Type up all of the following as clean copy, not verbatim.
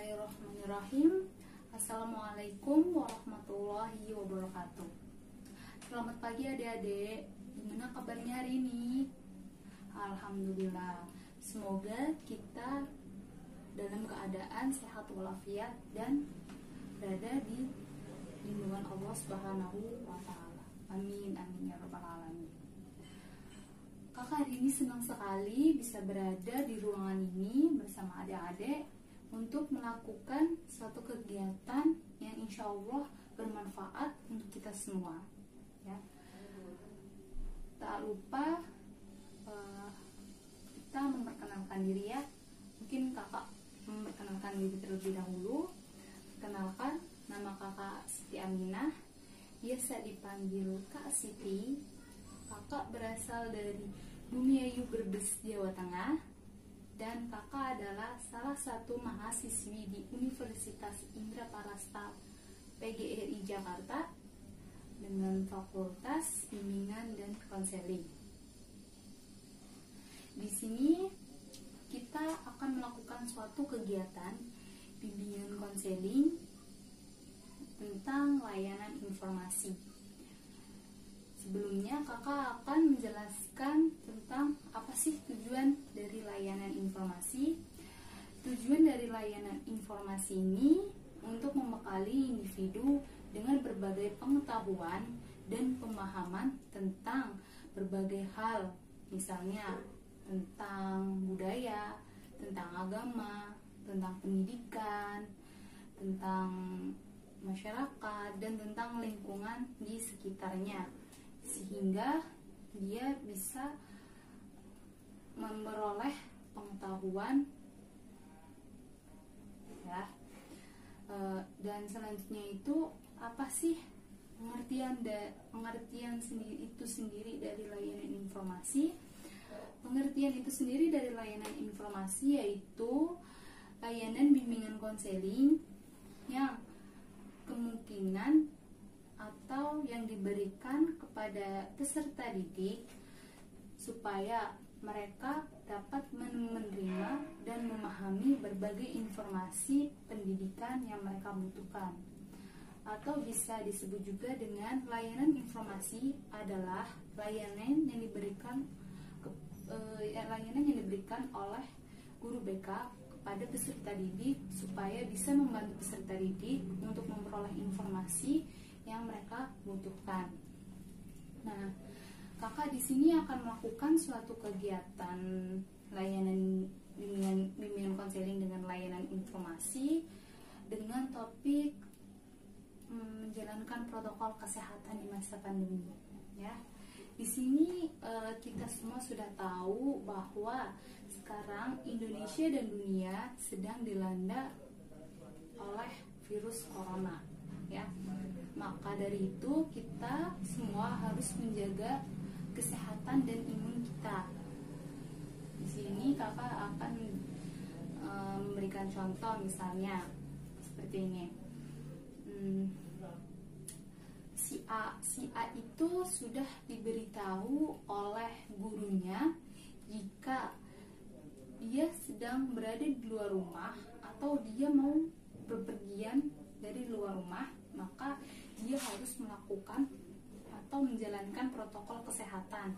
Bismillahirrahmanirrahim. Assalamualaikum warahmatullahi wabarakatuh. Selamat pagi adik-adik. Gimana kabarnya hari ini? Alhamdulillah. Semoga kita dalam keadaan sehat walafiat dan berada di lindungan Allah Subhanahu wa Ta'ala. Amin amin ya rabbal alamin. Kakak hari ini senang sekali bisa berada di ruangan ini bersama adik-adik untuk melakukan suatu kegiatan yang insya Allah bermanfaat untuk kita semua. Ya. Tak lupa kita memperkenalkan diri ya. Mungkin kakak memperkenalkan diri terlebih dahulu. Perkenalkan, nama kakak Siti Aminah, biasa dipanggil Kak Siti. Kakak berasal dari Bumiayu Brebes, Jawa Tengah. Dan kakak adalah salah satu mahasiswi di Universitas Indraparasta PGRI Jakarta dengan Fakultas Bimbingan dan Konseling. Di sini kita akan melakukan suatu kegiatan bimbingan konseling tentang layanan informasi. Sebelumnya kakak akan menjelaskan tentang apa sih tujuan dari layanan informasi. Tujuan dari layanan informasi ini untuk membekali individu dengan berbagai pengetahuan dan pemahaman tentang berbagai hal, misalnya tentang budaya, tentang agama, tentang pendidikan, tentang masyarakat, dan tentang lingkungan di sekitarnya, sehingga dia bisa memperoleh pengetahuan ya. Dan selanjutnya itu apa sih pengertian sendiri dari layanan informasi? Pengertian itu sendiri dari layanan informasi yaitu layanan bimbingan konseling yang kemungkinan atau yang diberikan kepada peserta didik supaya mereka dapat menerima dan memahami berbagai informasi pendidikan yang mereka butuhkan. Atau bisa disebut juga dengan layanan informasi adalah layanan yang diberikan oleh guru BK kepada peserta didik supaya bisa membantu peserta didik untuk memperoleh informasi yang mereka butuhkan. Nah, kakak di sini akan melakukan suatu kegiatan layanan bimbingan konseling dengan layanan informasi dengan topik menjalankan protokol kesehatan di masa pandemi. Ya, di sini kita semua sudah tahu bahwa sekarang Indonesia dan dunia sedang dilanda oleh virus corona. Ya, maka dari itu kita semua harus menjaga kesehatan dan imun kita. Di sini kakak akan memberikan contoh, misalnya seperti ini. Si A itu sudah diberitahu oleh gurunya jika dia sedang berada di luar rumah atau dia mau bepergian dari luar rumah, maka dia harus melakukan atau menjalankan protokol kesehatan.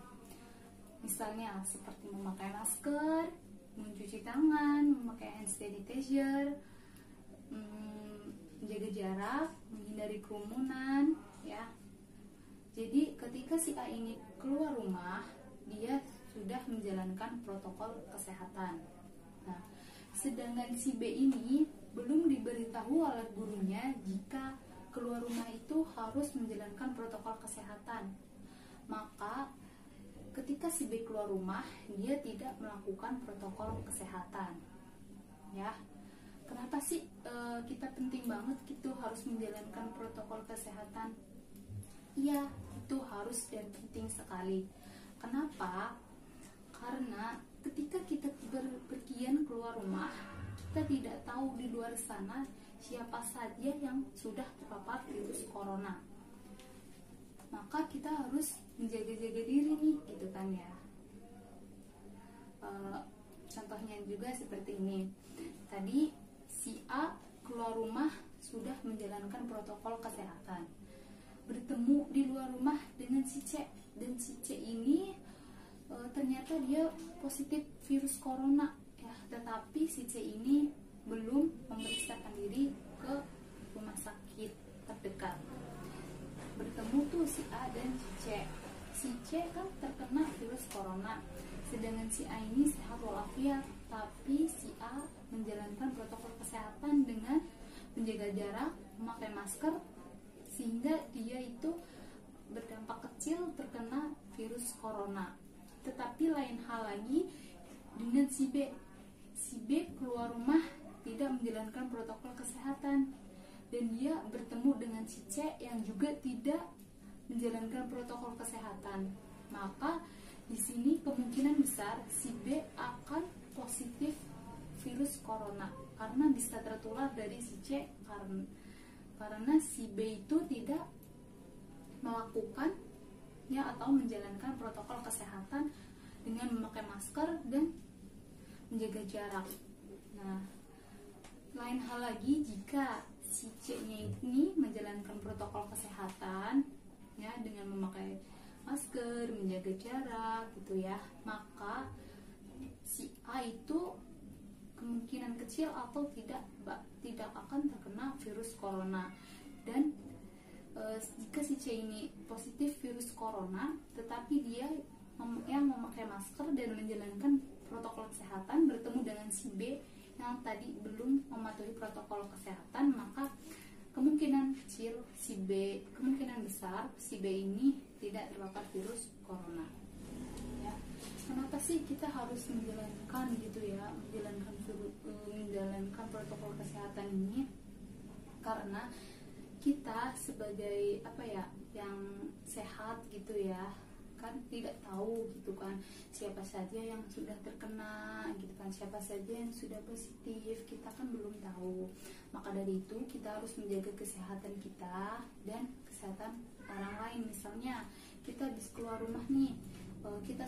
Misalnya seperti memakai masker, mencuci tangan, memakai hand sanitizer, menjaga jarak, menghindari kerumunan, ya. Jadi ketika si A ini keluar rumah, dia sudah menjalankan protokol kesehatan. Nah, sedangkan si B ini belum diberitahu oleh gurunya jika keluar rumah itu harus menjalankan protokol kesehatan. Maka ketika si B keluar rumah, dia tidak melakukan protokol kesehatan. Ya, kenapa sih kita penting banget gitu harus menjalankan protokol kesehatan? Iya, itu harus dan penting sekali. Kenapa? Karena ketika kita berpergian keluar rumah, kita tidak tahu di luar sana siapa saja yang sudah terpapar virus corona. Maka kita harus menjaga-jaga diri nih, gitu kan ya. Contohnya juga seperti ini. Tadi si A keluar rumah sudah menjalankan protokol kesehatan, bertemu di luar rumah dengan si C, dan si C ini ternyata dia positif virus corona ya, tetapi si C ini belum memeriksakan diri ke rumah sakit terdekat. Bertemu tuh si A dan si C. Si C kan terkena virus corona, sedangkan si A ini sehat walafiat, tapi si A menjalankan protokol kesehatan dengan menjaga jarak, memakai masker, sehingga dia itu berdampak kecil terkena virus corona. Tetapi lain hal lagi dengan si B. Si B keluar rumah tidak menjalankan protokol kesehatan, dan dia bertemu dengan si C yang juga tidak menjalankan protokol kesehatan. Maka di sini kemungkinan besar si B akan positif virus corona karena bisa tertular dari si C karena si B itu tidak melakukan ya atau menjalankan protokol kesehatan dengan memakai masker dan menjaga jarak. Nah, lain hal lagi jika si C-nya ini menjalankan protokol kesehatan ya dengan memakai masker, menjaga jarak gitu ya, maka si A itu kemungkinan kecil atau tidak akan terkena virus corona. Dan jika si C ini positif virus corona tetapi dia yang memakai masker dan menjalankan protokol kesehatan bertemu dengan si B yang tadi belum mematuhi protokol kesehatan, maka kemungkinan besar si B ini tidak terpapar virus corona ya. Kenapa sih kita harus menjalankan menjalankan protokol kesehatan ini? Karena kita sebagai yang sehat gitu ya, kan tidak tahu gitu kan siapa saja yang sudah terkena gitu kan, siapa saja yang sudah positif, kita kan belum tahu. Maka dari itu kita harus menjaga kesehatan kita dan kesehatan orang lain. Misalnya kita habis keluar rumah nih, kita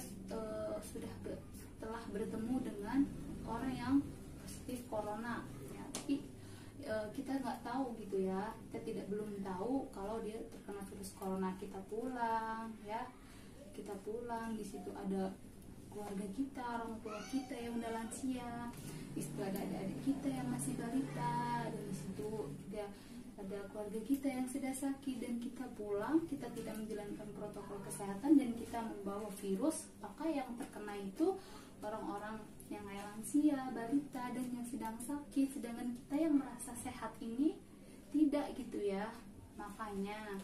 telah bertemu dengan orang yang positif corona ya, tapi kita nggak tahu gitu ya, kita belum tahu kalau dia terkena virus corona. Kita pulang di situ ada keluarga kita, orang tua kita yang udah lansia, di situ ada adik-adik kita yang masih balita, dan di situ ada keluarga kita yang sudah sakit, dan kita pulang, kita tidak menjalankan protokol kesehatan dan kita membawa virus, maka yang terkena itu orang-orang yang lansia, balita, dan yang sedang sakit, sedangkan kita yang merasa sehat ini tidak gitu ya. Makanya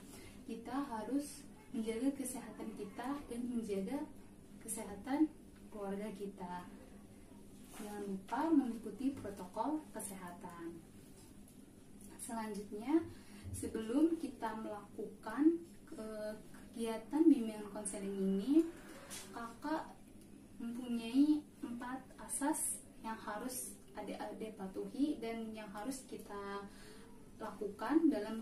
kita harus menjaga kesehatan kita dan menjaga kesehatan keluarga kita. Jangan lupa mengikuti protokol kesehatan. Selanjutnya, sebelum kita melakukan kegiatan bimbingan konseling ini, kakak mempunyai 4 asas yang harus adik-adik patuhi dan yang harus kita lakukan dalam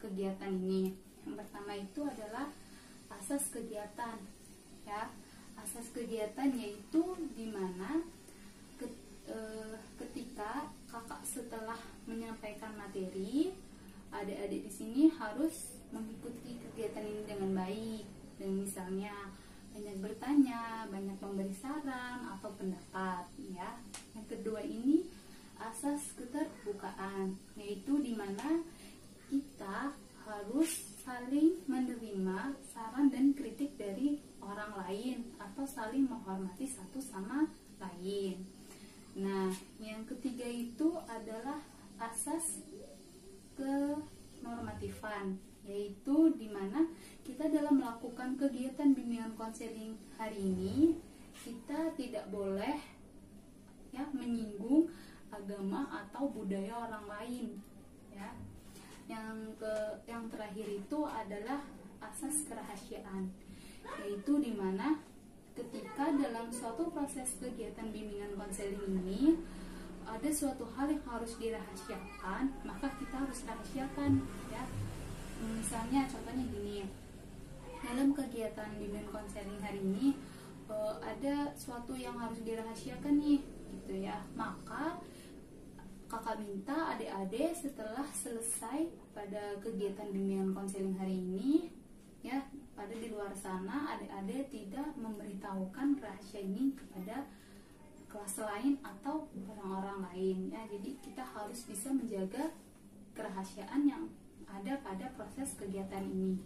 kegiatan ini. Yang pertama itu adalah asas kegiatan ya. Asas kegiatan yaitu dimana ketika kakak setelah menyampaikan materi, adik-adik di sini harus mengikuti kegiatan ini dengan baik, dan misalnya banyak bertanya, banyak memberi saran atau pendapat ya. Yang kedua ini asas keterbukaan, yaitu dimana kita harus saling menerima saran dan kritik dari orang lain atau saling menghormati satu sama lain. Nah, yang ketiga itu adalah asas kenormatifan, yaitu dimana kita dalam melakukan kegiatan bimbingan konseling hari ini, kita tidak boleh ya menyinggung agama atau budaya orang lain ya. Yang terakhir itu adalah asas kerahasiaan, yaitu dimana ketika dalam suatu proses kegiatan bimbingan konseling ini ada suatu hal yang harus dirahasiakan, maka kita harus rahasiakan ya. Misalnya contohnya gini, dalam kegiatan bimbingan konseling hari ini ada suatu yang harus dirahasiakan nih gitu ya, maka kakak minta adik-adik setelah selesai pada kegiatan bimbingan konseling hari ini, ya, pada di luar sana adik-adik tidak memberitahukan rahasia ini kepada kelas lain atau orang-orang lain, ya. Jadi kita harus bisa menjaga kerahasiaan yang ada pada proses kegiatan ini.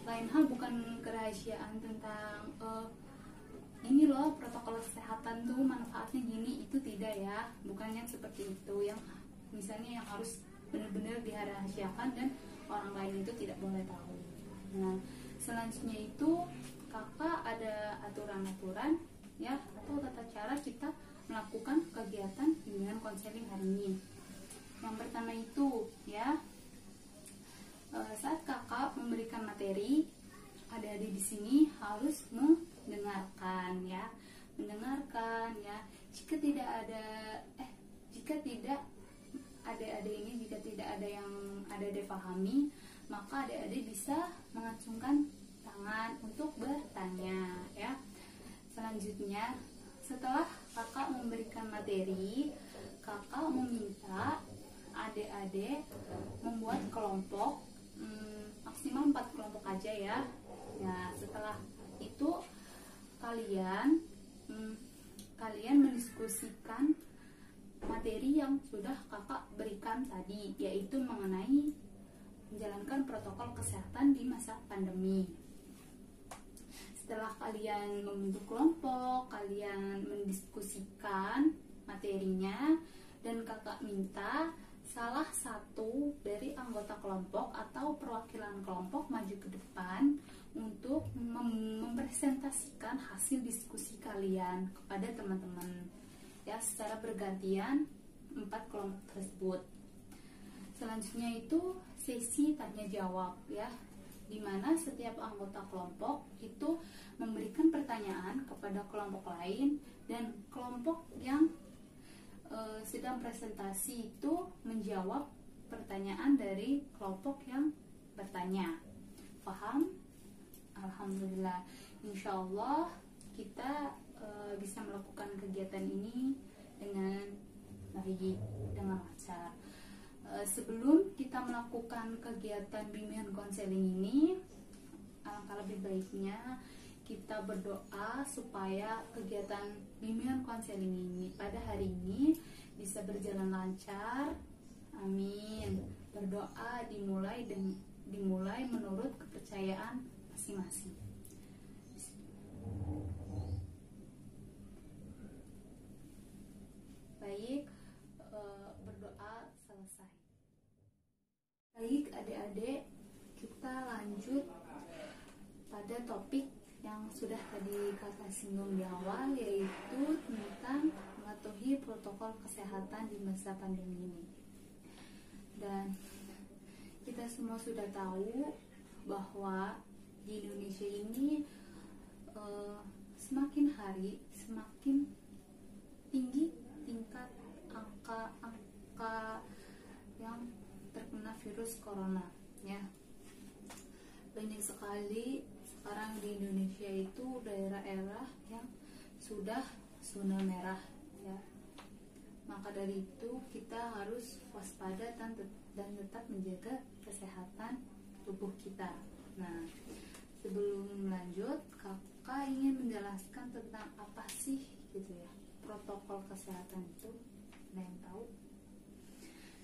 Lain hal bukan kerahasiaan tentang ini loh protokol kesehatan tuh manfaatnya gini, itu tidak ya, bukan yang seperti itu, yang misalnya yang harus benar-benar dirahasiakan dan orang lain itu tidak boleh tahu. Nah, selanjutnya itu kakak ada aturan-aturan, ya, atau tata cara kita melakukan kegiatan bimbingan konseling hari ini. Yang pertama itu, ya, saat kakak memberikan materi, adik-adik di sini harus mendengarkan, ya, mendengarkan, ya. Jika tidak adik-adik ini jika tidak ada yang adik-adik pahami, maka adik-adik bisa mengacungkan tangan untuk bertanya, ya. Selanjutnya, setelah kakak memberikan materi, kakak meminta adik-adik membuat kelompok, maksimal 4 kelompok aja, ya. Nah, setelah itu kalian mendiskusikan materi yang sudah kakak berikan tadi, yaitu mengenai menjalankan protokol kesehatan di masa pandemi. Setelah kalian membentuk kelompok, kalian mendiskusikan materinya, dan kakak minta salah satu dari anggota kelompok atau perwakilan kelompok maju ke depan untuk mempresentasikan hasil diskusi kalian kepada teman-teman, ya, secara bergantian 4 kelompok tersebut. Selanjutnya itu sesi tanya jawab, ya, di mana setiap anggota kelompok itu memberikan pertanyaan kepada kelompok lain, dan kelompok yang sedang presentasi itu menjawab pertanyaan dari kelompok yang bertanya. Paham? Alhamdulillah. Insya Allah kita bisa melakukan kegiatan ini dengan baik, dengan lancar. Sebelum kita melakukan kegiatan bimbingan konseling ini, alangkah lebih baiknya kita berdoa supaya kegiatan bimbingan konseling ini pada hari ini bisa berjalan lancar. Amin. Berdoa dimulai menurut kepercayaan masing-masing. Baik, berdoa selesai. Baik adik-adik, kita lanjut pada topik yang sudah tadi kakak singgung di awal, yaitu tentang mematuhi protokol kesehatan di masa pandemi ini. Dan kita semua sudah tahu bahwa di Indonesia ini semakin hari semakin tinggi tingkat angka yang terkena virus corona, ya. Banyak sekali sekarang di Indonesia itu daerah-daerah yang sudah zona merah, ya. Maka dari itu kita harus waspada dan tetap menjaga kesehatan tubuh kita. Nah, sebelum lanjut, kakak ingin menjelaskan tentang apa sih gitu, ya, protokol kesehatan itu. Ada yang tahu?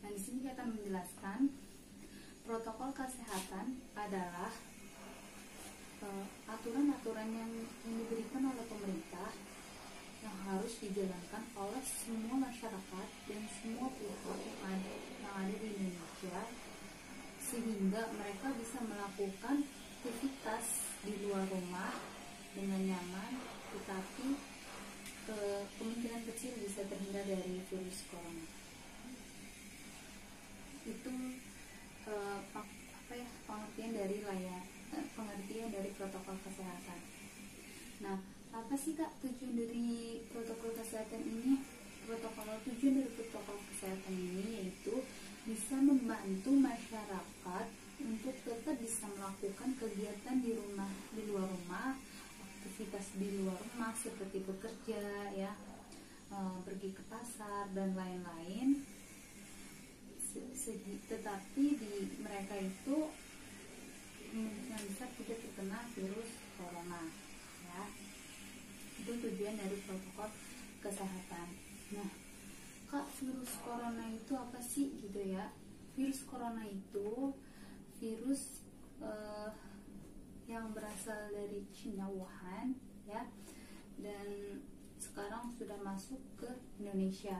Nah, di sini kita akan menjelaskan protokol kesehatan adalah aturan-aturan yang diberikan oleh pemerintah yang harus dijalankan oleh semua masyarakat dan semua pihak yang ada di Indonesia, sehingga mereka bisa melakukan aktivitas di luar rumah dengan nyaman, tetapi kemungkinan kecil bisa terhindar dari virus corona. Itu pengertian dari protokol kesehatan. Nah, apa sih Kak tujuan dari protokol kesehatan ini? Tujuan dari protokol kesehatan ini yaitu bisa membantu masyarakat untuk tetap bisa melakukan kegiatan di luar rumah, aktivitas di luar rumah seperti bekerja, ya, pergi ke pasar dan lain-lain, tetapi di mereka itu kemungkinan besar tidak terkena virus corona, ya. Itu tujuan dari protokol kesehatan. Nah, Kak, virus corona itu apa sih gitu ya? Virus corona itu virus yang berasal dari China, Wuhan, ya, dan sekarang sudah masuk ke Indonesia.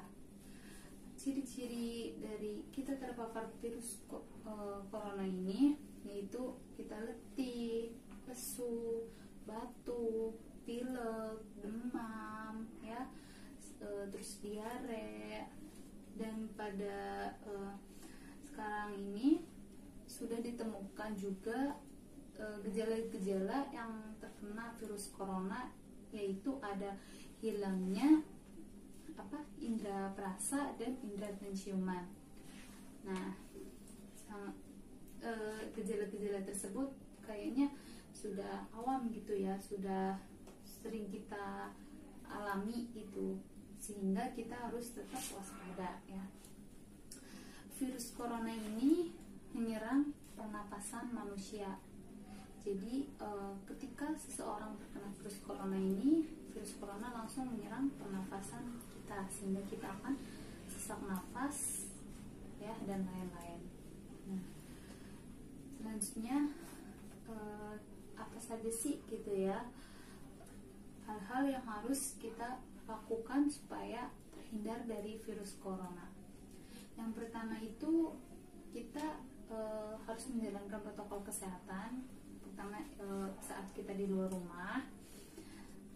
Ciri-ciri dari kita terpapar virus corona ini yaitu kita letih, lesu, batuk, pilek, demam, ya, terus diare, dan pada sekarang ini sudah ditemukan juga gejala-gejala yang terkena virus corona, yaitu ada hilangnya indera perasa dan indera penciuman. Nah, gejala-gejala tersebut kayaknya sudah awam gitu ya, sudah sering kita alami itu, sehingga kita harus tetap waspada, ya. Virus corona ini menyerang pernapasan manusia. Jadi ketika seseorang terkena virus corona ini, virus corona langsung menyerang pernapasan kita, sehingga kita akan sesak nafas, ya, dan lain-lain. Nah, selanjutnya apa saja sih gitu ya hal-hal yang harus kita lakukan supaya terhindar dari virus corona. Yang pertama itu kita harus menjalankan protokol kesehatan. Pertama, saat kita di luar rumah,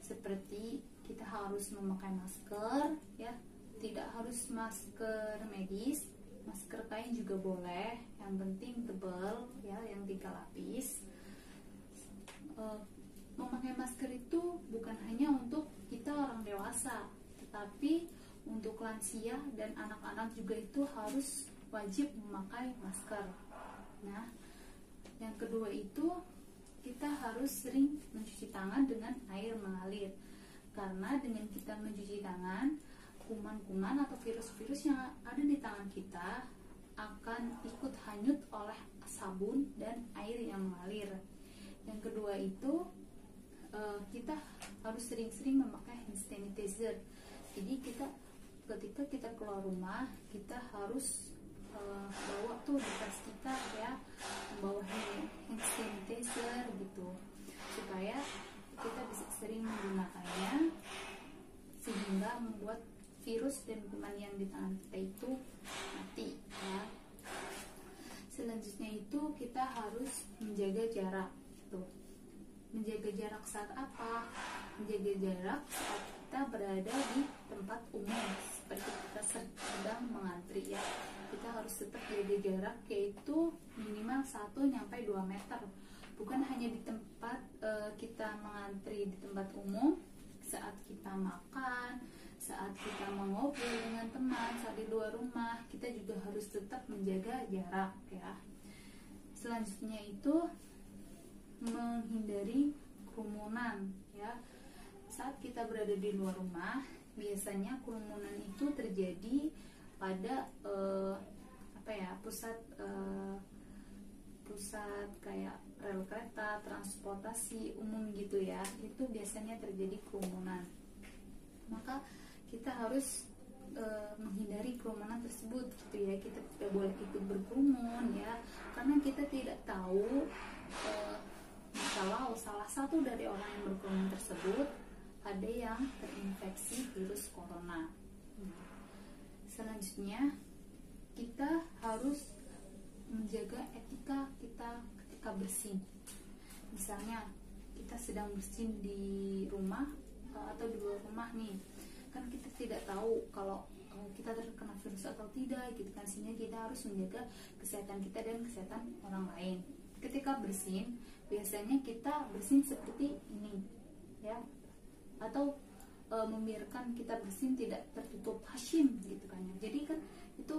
seperti kita harus memakai masker, ya, tidak harus masker medis, masker kain juga boleh, yang penting tebal, ya, yang 3 lapis. Memakai masker itu bukan hanya untuk kita orang dewasa, tetapi untuk lansia dan anak-anak juga itu harus wajib memakai masker. Nah, yang kedua itu kita harus sering mencuci tangan dengan air mengalir, karena dengan kita mencuci tangan, kuman-kuman atau virus-virus yang ada di tangan kita akan ikut hanyut oleh sabun dan air yang mengalir. Yang kedua itu kita harus sering-sering memakai hand sanitizer. Jadi ketika kita keluar rumah, kita harus bawa tuh di tas kita, ya, membawa hand sanitizer gitu, supaya kita bisa sering menggunakannya, sehingga membuat virus dan kuman yang di tangan kita itu mati, ya. Selanjutnya itu kita harus menjaga jarak gitu. Menjaga jarak saat apa? Menjaga jarak saat kita berada di tempat umum, seperti kita sedang mengantri, ya. Kita harus tetap jaga jarak, yaitu minimal 1-2 meter. Bukan hanya di tempat kita mengantri di tempat umum, saat kita makan, saat kita mengobrol dengan teman, saat di luar rumah, kita juga harus tetap menjaga jarak, ya. Selanjutnya itu menghindari kerumunan, ya. Saat kita berada di luar rumah, biasanya kerumunan itu terjadi pada pusat kayak rel kereta, transportasi umum gitu, ya. Itu biasanya terjadi kerumunan. Maka kita harus menghindari kerumunan tersebut gitu, ya. Kita tidak boleh ikut berkerumun, ya, karena kita tidak tahu kalau salah satu dari orang yang berkerumun tersebut ada yang terinfeksi virus corona. Selanjutnya kita harus menjaga etika kita ketika bersin. Misalnya kita sedang bersin di rumah atau di luar rumah nih, kan kita tidak tahu kalau kita terkena virus atau tidak gitu kan, sehingga kita harus menjaga kesehatan kita dan kesehatan orang lain. Ketika bersin, biasanya kita bersin seperti ini, ya, atau membiarkan kita bersin tidak tertutup hashim gitu kan, ya. Jadi kan itu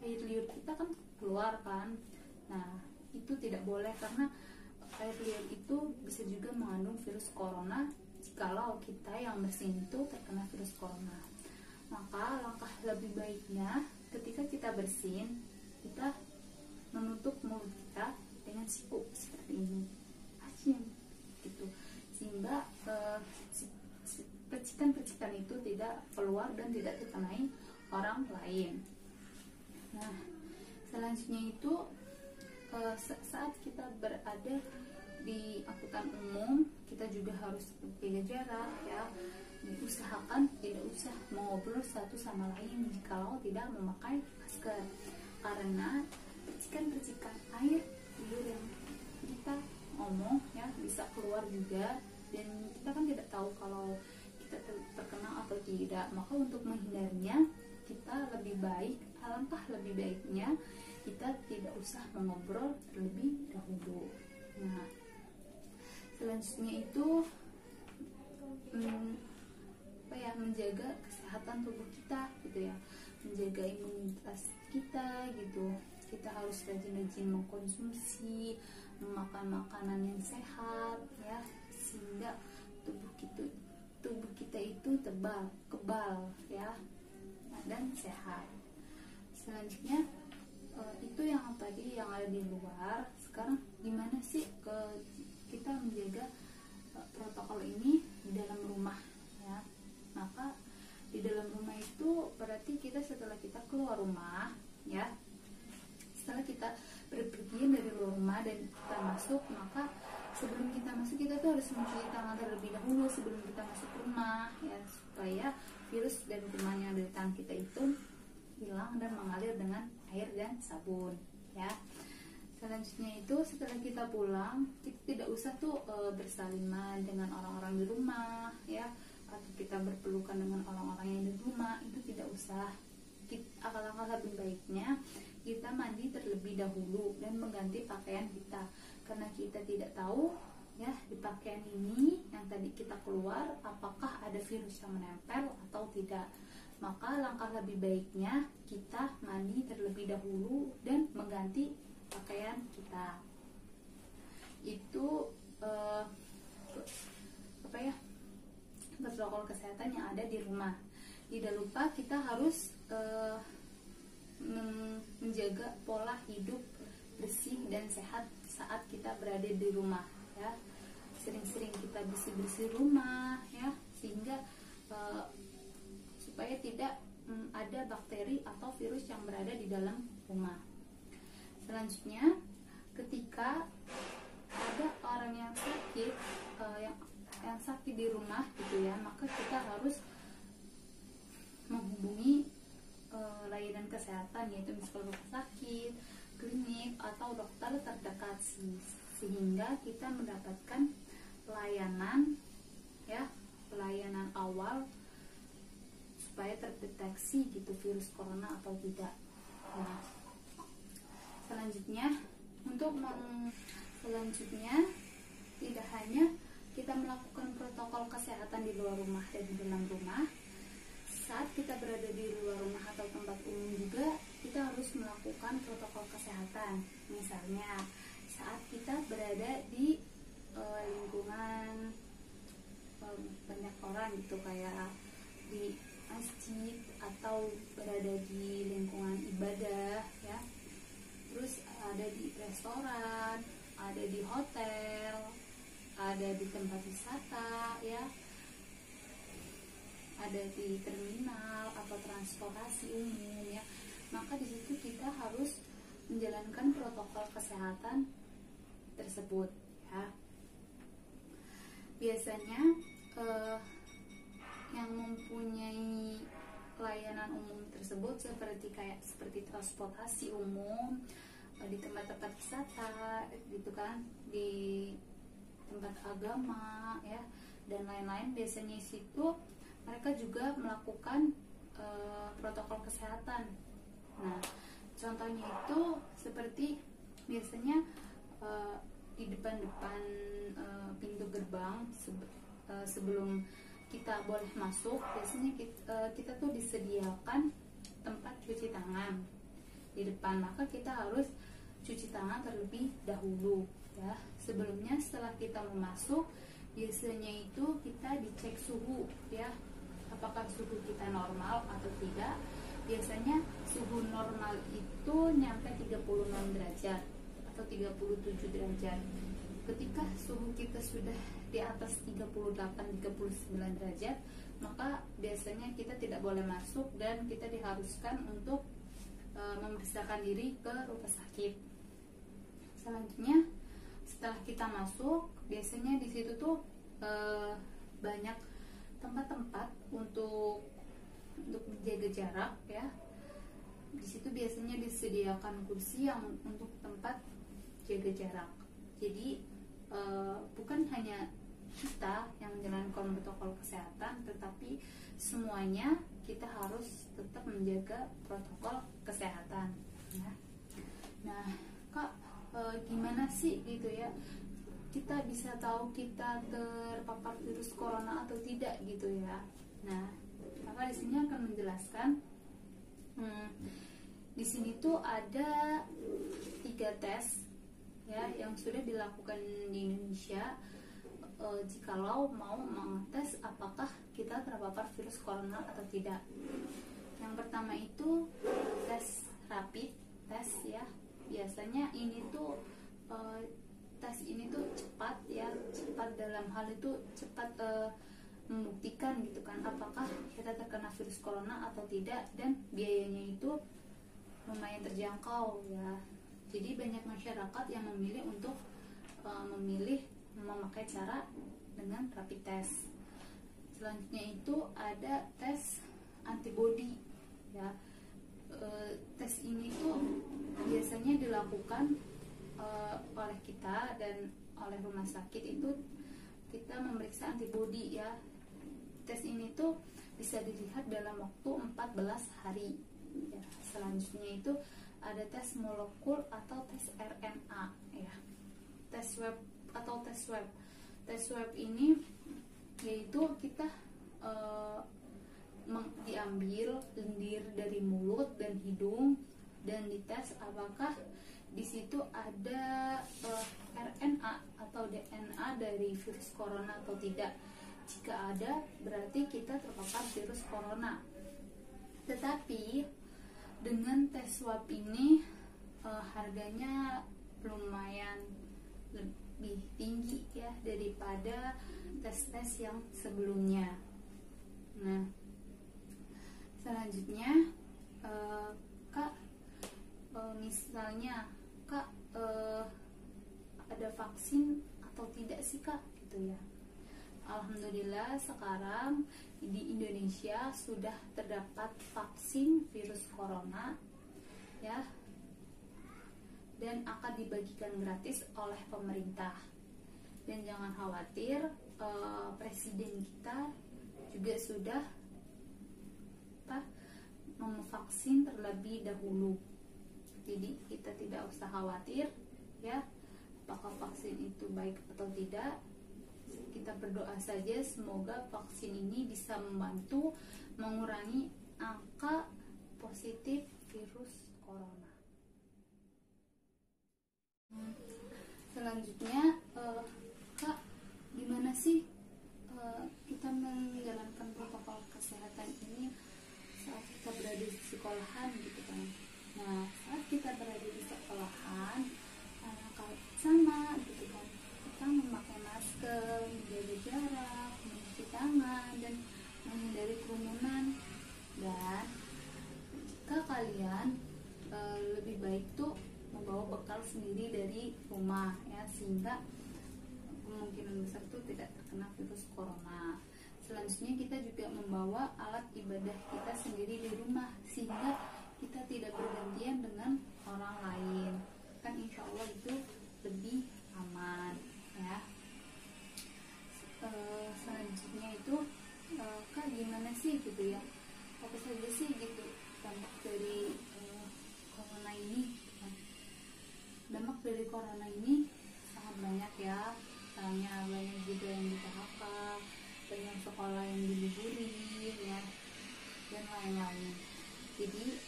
air liur kita kan keluar kan. Nah, itu tidak boleh, karena air liur itu bisa juga mengandung virus corona jikalau kita yang bersin itu terkena virus corona. Maka langkah lebih baiknya ketika kita bersin, kita menutup mulut kita dengan siku seperti ini, gitu, sehingga percikan-percikan itu tidak keluar dan tidak dikenai orang lain. Nah, selanjutnya itu saat kita berada di angkutan umum, kita juga harus jaga jarak ya. Usahakan tidak usah mengobrol satu sama lain jikalau tidak memakai masker, karena percikan-percikan air liur yang kita ngomong ya bisa keluar juga, dan kita kan tidak tahu kalau kita terkena atau tidak. Maka untuk menghindarinya, kita alangkah lebih baiknya kita tidak usah mengobrol terlebih dahulu. Nah, selanjutnya itu menjaga kesehatan tubuh kita gitu ya, menjaga imunitas kita gitu. Kita harus rajin-rajin mengkonsumsi, memakan makanan yang sehat ya, sehingga tubuh kita itu kebal ya, dan sehat. Selanjutnya itu yang tadi yang ada di luar. Sekarang gimana sih kita menjaga protokol ini di dalam rumah ya? Maka di dalam rumah itu berarti kita setelah kita keluar rumah ya, setelah kita berpergian dari luar rumah dan kita masuk, maka sebelum kita masuk kita tuh harus mencuci tangan terlebih dahulu sebelum kita masuk rumah ya, supaya virus dan kuman yang ada di tangan kita itu hilang dan mengalir dengan air dan sabun ya. Selanjutnya itu setelah kita pulang, kita tidak usah tuh bersalinan dengan orang-orang di rumah ya, atau kita berpelukan dengan orang-orang yang di rumah, itu tidak usah. Alangkah lebih baiknya kita mandi terlebih dahulu dan mengganti pakaian kita, karena kita tidak tahu ya di pakaian ini yang tadi kita keluar apakah ada virus yang menempel atau tidak. Maka langkah lebih baiknya kita mandi terlebih dahulu dan mengganti pakaian kita. Itu protokol kesehatan yang ada di rumah. Tidak lupa kita harus menjaga pola hidup bersih dan sehat saat kita berada di rumah ya. Sering-sering kita bersih-bersih rumah ya, sehingga supaya tidak ada bakteri atau virus yang berada di dalam rumah. Selanjutnya, ketika ada orang yang sakit yang sakit di rumah gitu ya, maka kita harus menghubungi layanan kesehatan, yaitu misalnya rumah sakit, klinik atau dokter terdekat, sehingga kita mendapatkan pelayanan awal supaya terdeteksi gitu virus corona atau tidak. Nah, selanjutnya tidak hanya kita melakukan protokol kesehatan di luar rumah dan di dalam rumah, saat kita berada di luar rumah atau tempat umum juga kita harus melakukan protokol kesehatan. Misalnya saat kita berada di lingkungan banyak orang gitu, kayak di masjid atau berada di lingkungan ibadah ya, terus ada di restoran, ada di hotel, ada di tempat wisata ya, ada di terminal atau transportasi umum ya. Maka di situ kita harus menjalankan protokol kesehatan tersebut ya. Biasanya yang mempunyai layanan umum tersebut seperti transportasi umum, di tempat-tempat wisata gitu kan, di tempat agama ya, dan lain-lain, biasanya situ mereka juga melakukan protokol kesehatan. Nah, contohnya itu seperti biasanya di depan-depan pintu gerbang sebelum kita boleh masuk, biasanya kita tuh disediakan tempat cuci tangan di depan. Maka kita harus cuci tangan terlebih dahulu ya. Sebelumnya, setelah kita masuk, biasanya itu kita dicek suhu ya, apakah suhu kita normal atau tidak. biasanya suhu normal itu nyampe 36 derajat atau 37 derajat. Ketika suhu kita sudah di atas 38-39 derajat, maka biasanya kita tidak boleh masuk dan kita diharuskan untuk memeriksakan diri ke rumah sakit. Selanjutnya, setelah kita masuk, biasanya di situ tuh banyak tempat-tempat untuk menjaga jarak ya. Di situ biasanya disediakan kursi yang untuk tempat jaga jarak. Jadi bukan hanya kita yang menjalankan protokol kesehatan, tetapi semuanya kita harus tetap menjaga protokol kesehatan ya. Nah, Kak, gimana sih gitu ya kita bisa tahu kita terpapar virus corona atau tidak gitu ya? Nah, Kakak di sini akan menjelaskan. Di sini tuh ada 3 tes ya yang sudah dilakukan di Indonesia jikalau mau mengetes apakah kita terpapar virus corona atau tidak. Yang pertama itu tes rapid test ya. Biasanya ini tuh tes ini tuh cepat ya, cepat dalam hal itu cepat membuktikan gitu kan apakah kita terkena virus corona atau tidak, dan biayanya itu lumayan terjangkau ya. Jadi banyak masyarakat yang memilih untuk memakai cara dengan rapid test. Selanjutnya itu ada tes antibody ya. Tes ini tuh biasanya dilakukan oleh kita dan oleh rumah sakit, itu kita memeriksa antibody ya. Tes ini tuh bisa dilihat dalam waktu 14 hari ya. Selanjutnya itu ada tes molekul atau tes RNA ya. Tes swab atau tes swab. Tes swab ini yaitu kita diambil lendir dari mulut dan hidung dan dites apakah di situ ada RNA atau DNA dari virus corona atau tidak. Jika ada, berarti kita terpapar virus corona. Tetapi dengan tes swab ini harganya lumayan lebih tinggi ya daripada tes-tes yang sebelumnya. Nah, selanjutnya Kak, misalnya Kak ada vaksin atau tidak sih Kak gitu ya. Alhamdulillah sekarang di Indonesia sudah terdapat vaksin virus corona ya, dan akan dibagikan gratis oleh pemerintah. Dan jangan khawatir, presiden kita juga sudah memvaksin terlebih dahulu. Jadi kita tidak usah khawatir ya apakah vaksin itu baik atau tidak. Kita berdoa saja semoga vaksin ini bisa membantu mengurangi angka positif virus corona. Selanjutnya, Kak, gimana sih kita menjalankan protokol kesehatan ini saat kita berada di sekolahan gitu kan? Nah, saat kita berada di sekolahan, sama gitu kan, kita memakai masker, menjaga jarak, mencuci tangan, dan menghindari kerumunan. Dan jika kalian lebih baik tuh membawa bekal sendiri dari rumah ya, sehingga kemungkinan besar tuh tidak terkena virus corona. Selanjutnya kita juga membawa alat ibadah kita sendiri di rumah sehingga kita tidak bergantian dengan orang lain, kan insya Allah itu lebih aman ya. Selanjutnya itu Kak, gimana sih gitu ya, apa saja sih gitu dampak dari corona ini? Dampak dari corona ini sangat banyak ya. Misalnya banyak juga yang di PHK, banyak sekolah yang diliburin ya, dan lain-lain. Jadi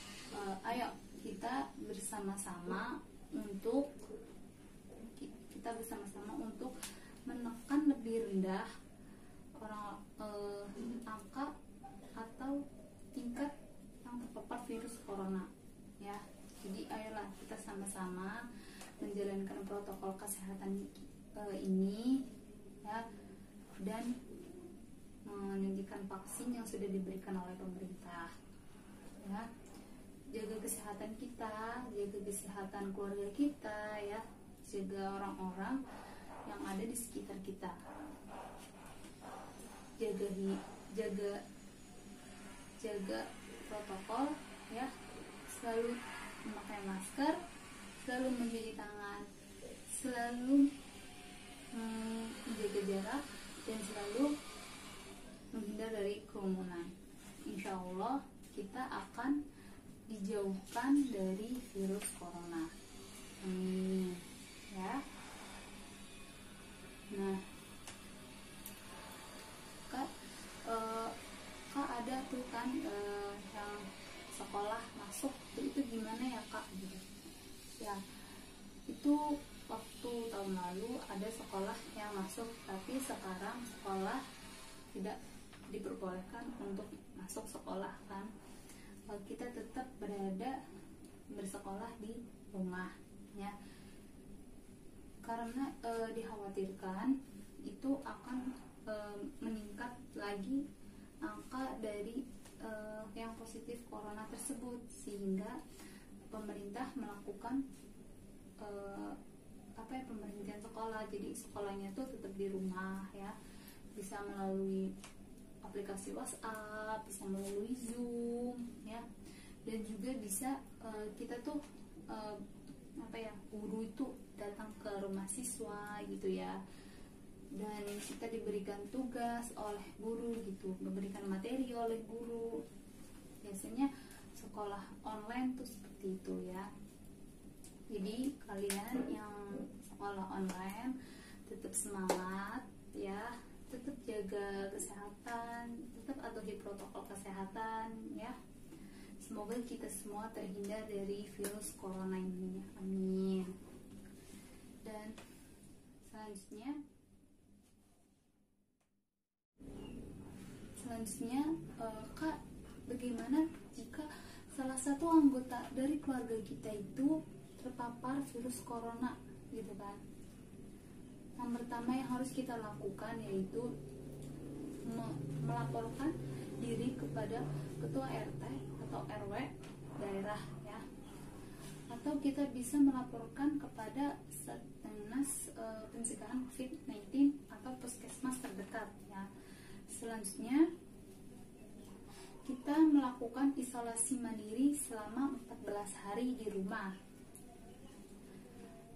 ayo kita bersama-sama untuk menekan lebih rendah angka atau tingkat yang terpapar terpapar virus corona ya. Jadi ayolah kita sama-sama menjalankan protokol kesehatan ini ya, dan menyuntikkan vaksin yang sudah diberikan oleh pemerintah ya. Jaga kesehatan kita, jaga kesehatan keluarga kita ya, jaga orang-orang yang ada di sekitar kita, jaga protokol ya, selalu memakai masker, selalu mencuci tangan, selalu menjaga jarak, dan selalu menghindar dari kerumunan. Insya Allah kita akan dijauhkan dari virus corona. Amin ya. Nah, kak ada tuh kan yang sekolah masuk itu gimana ya kak gitu ya. Itu waktu tahun lalu ada sekolah yang masuk, tapi sekarang sekolah tidak diperbolehkan untuk masuk sekolah kan. Kita tetap bersekolah di rumah ya, karena dikhawatirkan itu akan meningkat lagi angka dari yang positif corona tersebut, sehingga pemerintah melakukan pemberhentian sekolah. Jadi sekolahnya tuh tetap di rumah ya, bisa melalui aplikasi WhatsApp, bisa melalui Zoom ya, dan juga bisa kita tuh guru itu datang ke rumah siswa gitu ya, dan kita diberikan tugas oleh guru gitu, memberikan materi oleh guru. Biasanya sekolah online tuh seperti itu ya. Jadi kalian yang sekolah online tetap semangat ya, tetap jaga kesehatan, tetap atuhi protokol kesehatan ya. Semoga kita semua terhindar dari virus corona ini. Amin. Dan selanjutnya kak, bagaimana jika salah satu anggota dari keluarga kita itu terpapar virus corona gitu kan? Yang pertama yang harus kita lakukan yaitu melaporkan diri kepada ketua RT atau RW daerah ya, atau kita bisa melaporkan kepada Satgas pencegahan COVID-19 atau puskesmas terdekat ya. Selanjutnya kita melakukan isolasi mandiri selama 14 hari di rumah.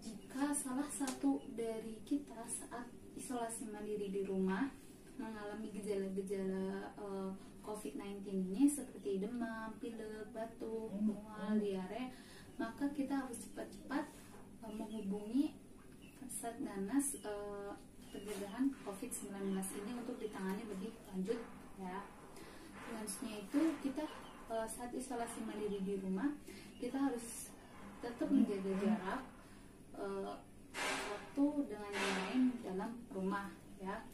Jika salah satu dari kita saat isolasi mandiri di rumah mengalami gejala-gejala COVID-19 ini seperti demam, pilek, batuk, mual, diare, maka kita harus cepat-cepat menghubungi Satgas pencegahan COVID-19 ini untuk ditangani lebih lanjut ya. Selanjutnya itu kita saat isolasi mandiri di rumah, kita harus tetap menjaga jarak satu dengan yang lain dalam rumah ya.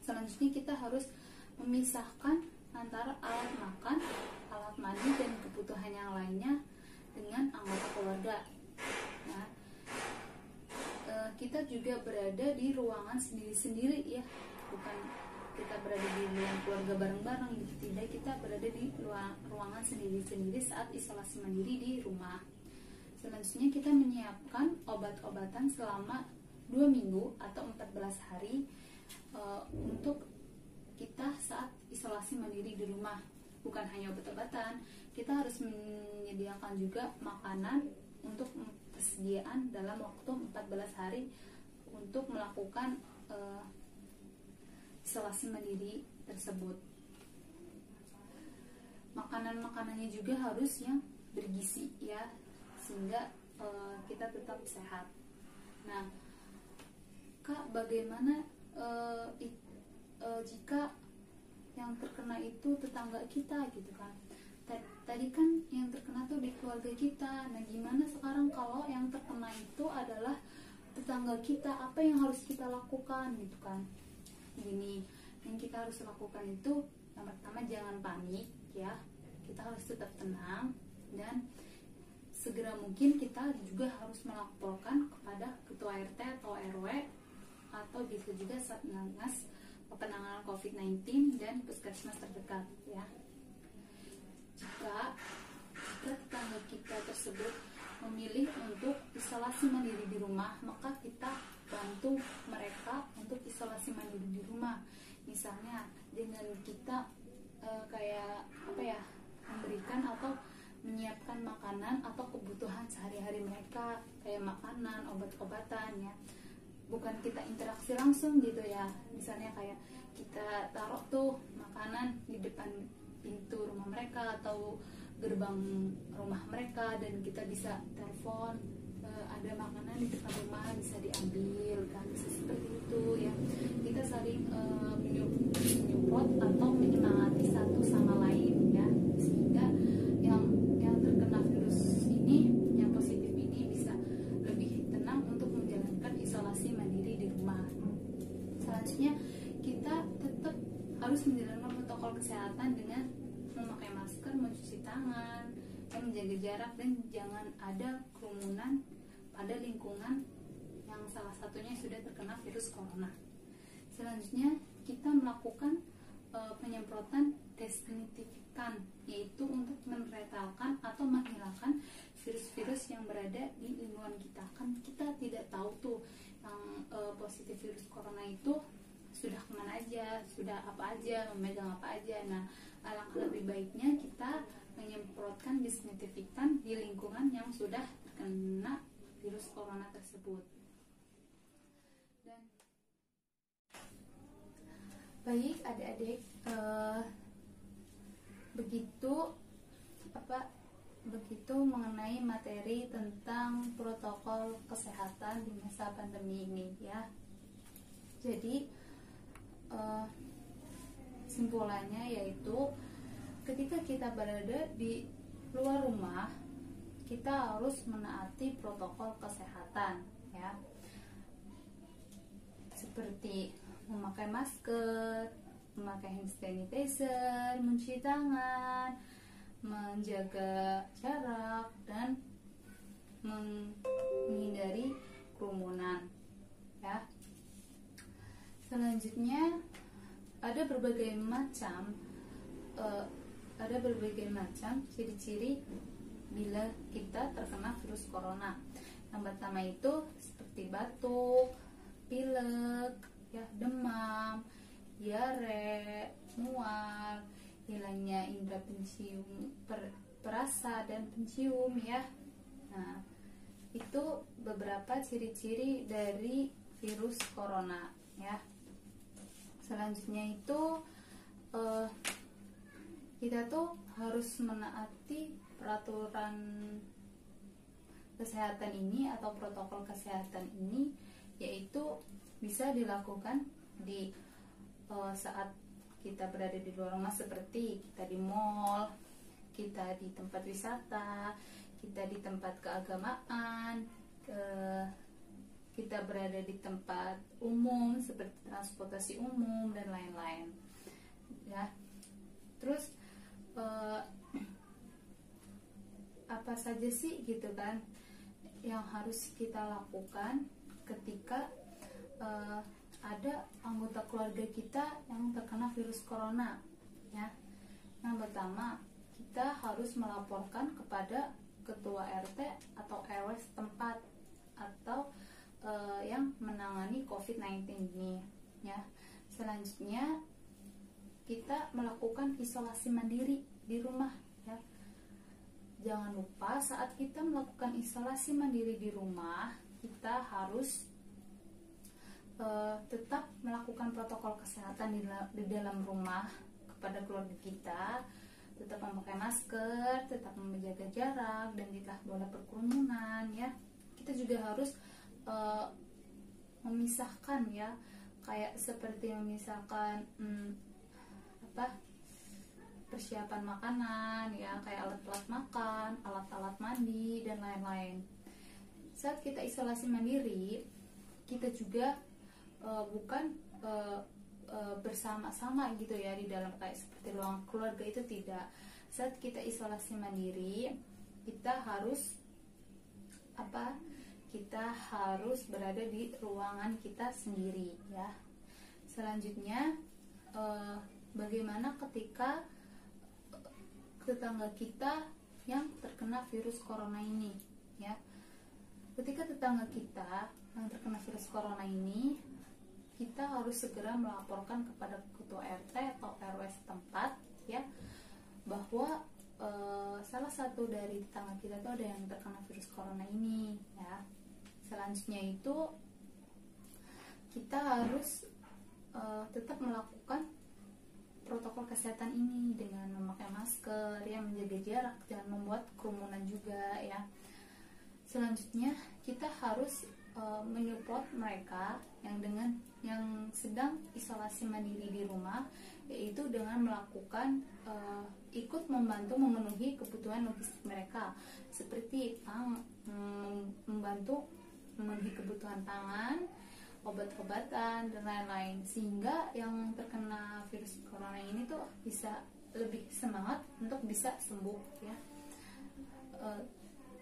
Selanjutnya kita harus memisahkan antara alat makan, alat mandi, dan kebutuhan yang lainnya dengan anggota keluarga. Nah, kita juga berada di ruangan sendiri-sendiri ya, bukan kita berada di ruang keluarga bareng-bareng gitu. Tidak, kita berada di ruangan sendiri-sendiri saat isolasi mandiri di rumah. Selanjutnya kita menyiapkan obat-obatan selama 2 minggu atau 14 hari untuk kita saat isolasi mandiri di rumah. Bukan hanya obat-obatan, kita harus menyediakan juga makanan untuk persediaan dalam waktu 14 hari untuk melakukan isolasi mandiri tersebut. Makanan-makanannya juga harus yang bergizi ya, sehingga kita tetap sehat. Nah, Kak, bagaimana jika yang terkena itu tetangga kita gitu kan? Tadi kan yang terkena tuh di keluarga kita. Nah, gimana sekarang kalau yang terkena itu adalah tetangga kita? Apa yang harus kita lakukan gitu kan? Gini, yang kita harus lakukan itu yang pertama, jangan panik ya. kita harus tetap tenang, dan segera mungkin kita juga harus melaporkan kepada ketua RT atau RW, atau bisa juga Satgas penanganan COVID-19 dan puskesmas terdekat ya. Jika tetangga kita tersebut memilih untuk isolasi mandiri di rumah, maka kita bantu mereka untuk isolasi mandiri di rumah. Misalnya dengan kita memberikan atau menyiapkan makanan atau kebutuhan sehari-hari mereka, kayak makanan, obat-obatan ya. Bukan kita interaksi langsung gitu ya, misalnya kayak kita taruh tuh makanan di depan pintu rumah mereka atau gerbang rumah mereka, dan kita bisa telepon, ada makanan di depan rumah bisa diambil kan, bisa seperti itu ya. Kita saling menyupport atau menyemangati satu sama lain ya, sehingga yang terkena virus ini, yang positif ini bisa lebih tenang untuk menjalankan isolasi mandiri di rumah. Selanjutnya kita tetap harus menjalankan protokol kesehatan dengan memakai masker, mencuci tangan, menjaga jarak, dan jangan ada kerumunan pada lingkungan yang salah satunya sudah terkena virus corona. Selanjutnya kita melakukan penyemprotan desinfektan, yaitu untuk menetralkan atau menghilangkan virus-virus yang berada di lingkungan kita. Kan kita tidak tahu tuh yang positif virus corona itu sudah kemana aja, sudah apa aja, memegang apa aja. Nah, alangkah lebih baiknya kita menyemprotkan desinfektan di lingkungan yang sudah terkena virus corona tersebut. Dan baik adik-adik, begitu mengenai materi tentang protokol kesehatan di masa pandemi ini ya. Jadi simpulannya yaitu ketika kita berada di luar rumah, kita harus menaati protokol kesehatan ya, seperti memakai masker, memakai hand sanitizer, mencuci tangan, menjaga jarak, dan menghindari kerumunan ya. Selanjutnya ada berbagai macam ciri-ciri bila kita terkena virus corona. Yang pertama itu seperti batuk, pilek, ya, demam, diare, mual, hilangnya indera pencium, perasa dan pencium ya. Nah, itu beberapa ciri-ciri dari virus corona ya. Selanjutnya itu kita tuh harus menaati peraturan kesehatan ini atau protokol kesehatan ini, yaitu bisa dilakukan di saat kita berada di luar rumah, seperti kita di mall, kita di tempat wisata, kita di tempat keagamaan, kita berada di tempat umum seperti transportasi umum dan lain-lain ya. Terus apa saja sih gitu kan yang harus kita lakukan ketika ada anggota keluarga kita yang terkena virus corona ya. Yang pertama, kita harus melaporkan kepada ketua RT atau RW setempat atau yang menangani COVID-19 ini ya. Selanjutnya kita melakukan isolasi mandiri di rumah ya. Jangan lupa saat kita melakukan isolasi mandiri di rumah, kita harus tetap melakukan protokol kesehatan di dalam rumah kepada keluarga kita, tetap memakai masker, tetap menjaga jarak, dan tidak boleh berkerumunan ya. Kita juga harus memisahkan ya, kayak seperti memisahkan persiapan makanan ya, kayak alat-alat makan, alat-alat mandi, dan lain-lain. Saat kita isolasi mandiri, kita juga bukan bersama-sama gitu ya di dalam kayak seperti ruang keluarga, itu tidak. saat kita isolasi mandiri, kita harus kita harus berada di ruangan kita sendiri ya. Selanjutnya bagaimana ketika tetangga kita yang terkena virus corona ini ya. Ketika tetangga kita yang terkena virus corona ini, kita harus segera melaporkan kepada ketua RT atau RW setempat ya, bahwa salah satu dari tetangga kita itu ada yang terkena virus corona ini ya. Selanjutnya itu kita harus tetap melakukan protokol kesehatan ini dengan memakai masker ya, menjaga jarak, jangan membuat kerumunan juga ya. Selanjutnya kita harus menyupport mereka yang sedang isolasi mandiri di rumah, yaitu dengan melakukan ikut membantu memenuhi kebutuhan logistik mereka, seperti membantu memenuhi kebutuhan pangan, obat-obatan dan lain-lain, sehingga yang terkena virus corona ini tuh bisa lebih semangat untuk bisa sembuh ya.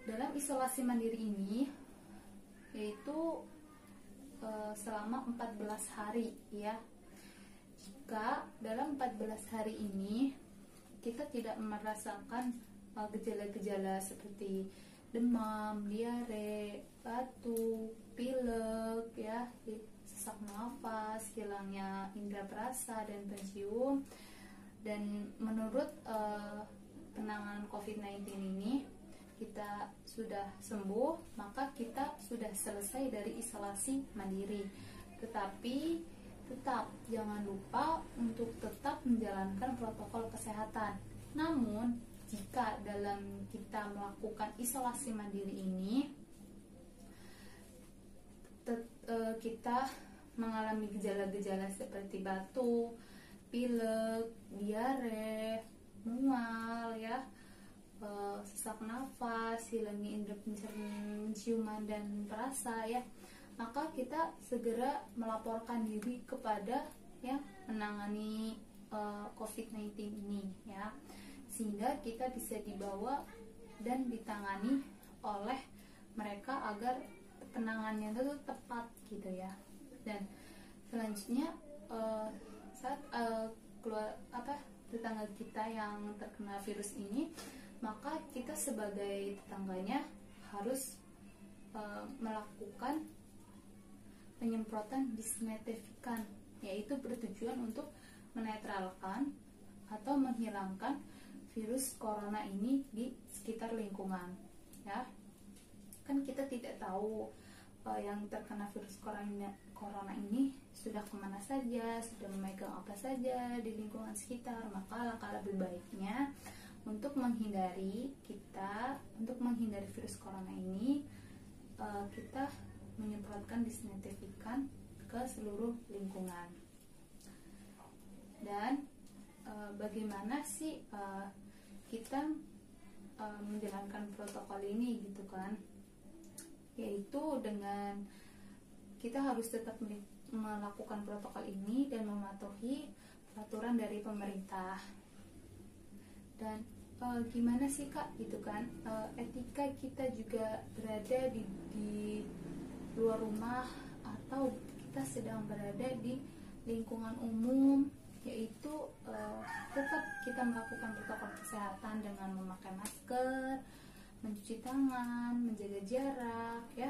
Dalam isolasi mandiri ini yaitu selama 14 hari ya. Jika dalam 14 hari ini kita tidak merasakan gejala-gejala seperti demam, diare, batuk, pilek ya, sesak nafas, hilangnya indera perasa dan pencium, dan menurut penanganan COVID-19 ini kita sudah sembuh, maka kita sudah selesai dari isolasi mandiri. Tetapi tetap jangan lupa untuk tetap menjalankan protokol kesehatan. Namun jika dalam kita melakukan isolasi mandiri ini kita mengalami gejala-gejala seperti batuk, pilek, diare, mual ya, sesak nafas, hilangnya indera penciuman dan perasa ya, maka kita segera melaporkan diri kepada yang menangani COVID-19 ini ya, sehingga kita bisa dibawa dan ditangani oleh mereka agar penanganannya itu tepat gitu ya. Dan selanjutnya saat tetangga kita yang terkena virus ini, maka kita sebagai tetangganya harus melakukan penyemprotan disinfektan, yaitu bertujuan untuk menetralkan atau menghilangkan virus corona ini di sekitar lingkungan ya. Kan kita tidak tahu yang terkena virus corona ini sudah kemana saja, sudah memegang apa saja di lingkungan sekitar. Maka langkah lebih baiknya untuk menghindari virus corona ini, kita menyemprotkan disinfektan ke seluruh lingkungan. Dan bagaimana sih kita menjalankan protokol ini gitu kan, yaitu dengan kita harus tetap melakukan protokol ini dan mematuhi peraturan dari pemerintah. Dan gimana sih Kak gitu kan, etika kita juga berada di luar rumah atau kita sedang berada di lingkungan umum, yaitu tetap kita melakukan protokol kesehatan dengan memakai masker, mencuci tangan, menjaga jarak ya,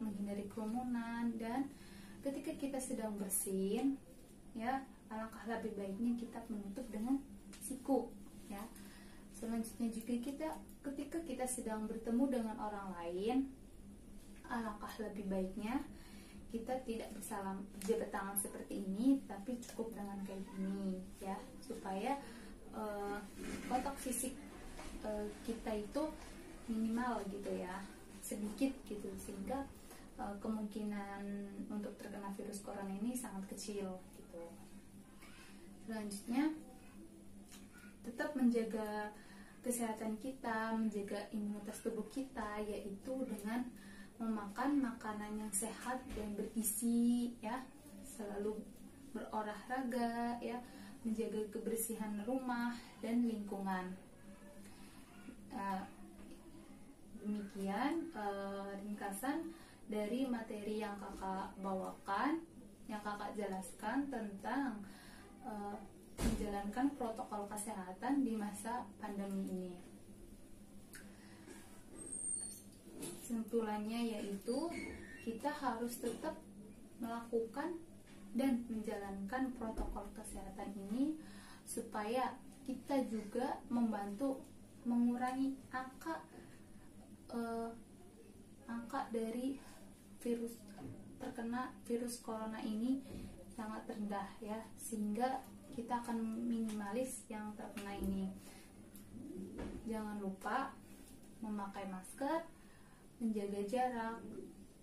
menghindari kerumunan. Dan ketika kita sedang bersin ya, alangkah lebih baiknya kita menutup dengan siku ya. Selanjutnya juga ketika kita sedang bertemu dengan orang lain, alangkah lebih baiknya kita tidak berjabat tangan seperti ini, tapi cukup dengan kayak gini ya, supaya kontak fisik kita itu minimal gitu ya, sedikit gitu, sehingga kemungkinan untuk terkena virus corona ini sangat kecil gitu. Selanjutnya tetap menjaga kesehatan kita, menjaga imunitas tubuh kita, yaitu dengan memakan makanan yang sehat dan bergizi ya, selalu berolahraga ya, menjaga kebersihan rumah dan lingkungan. Demikian ringkasan dari materi yang kakak bawakan, yang kakak jelaskan tentang menjalankan protokol kesehatan di masa pandemi ini. Kesimpulannya yaitu kita harus tetap melakukan dan menjalankan protokol kesehatan ini supaya kita juga membantu mengurangi angka dari terkena virus corona ini sangat rendah ya, sehingga kita akan minimalis yang terkena ini. Jangan lupa memakai masker, menjaga jarak,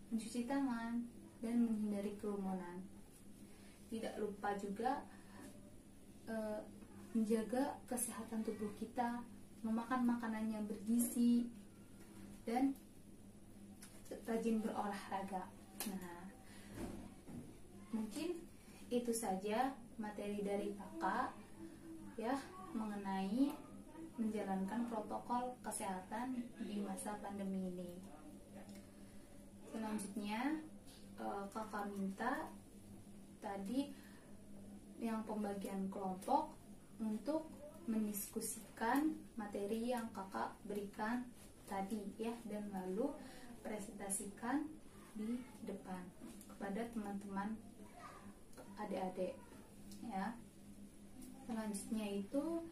mencuci tangan, dan menghindari kerumunan. Tidak lupa juga menjaga kesehatan tubuh kita, memakan makanan yang bergizi, dan rajin berolahraga. Nah, mungkin itu saja materi dari kakak ya mengenai menjalankan protokol kesehatan di masa pandemi ini. Selanjutnya kakak minta tadi yang pembagian kelompok untuk mendiskusikan materi yang kakak berikan tadi ya, dan lalu presentasikan di depan kepada teman-teman adik-adik ya. Selanjutnya itu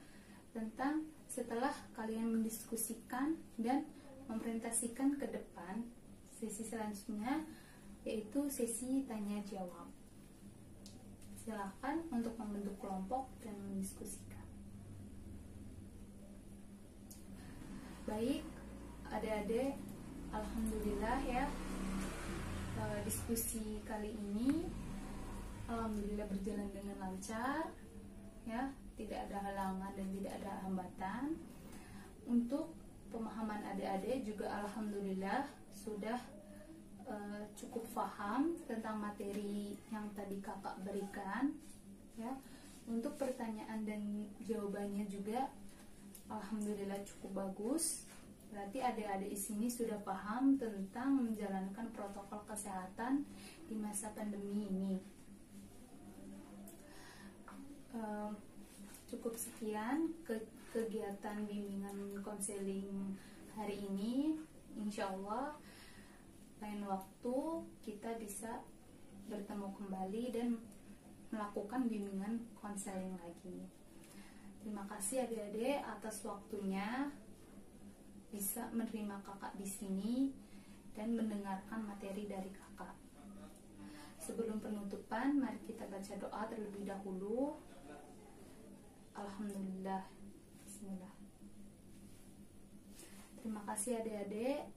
tentang setelah kalian mendiskusikan dan mempresentasikan ke depan, sesi selanjutnya yaitu sesi tanya jawab. Silakan untuk membentuk kelompok dan mendiskusikan. Baik adik-adik, alhamdulillah ya, diskusi kali ini alhamdulillah berjalan dengan lancar ya, tidak ada halangan dan tidak ada hambatan. Untuk pemahaman adik-adik juga alhamdulillah sudah cukup paham tentang materi yang tadi kakak berikan ya. Untuk pertanyaan dan jawabannya juga alhamdulillah cukup bagus. Berarti adik-adik di sini sudah paham tentang menjalankan protokol kesehatan di masa pandemi ini. Cukup sekian kegiatan bimbingan konseling hari ini. Insya Allah lain waktu kita bisa bertemu kembali dan melakukan bimbingan konseling lagi. Terima kasih adik-adik atas waktunya bisa menerima kakak di sini dan mendengarkan materi dari kakak. Sebelum penutupan, mari kita baca doa terlebih dahulu. Alhamdulillah. Bismillah. Terima kasih adik-adik.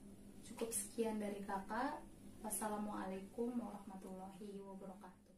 Cukup sekian dari kakak. Wassalamualaikum warahmatullahi wabarakatuh.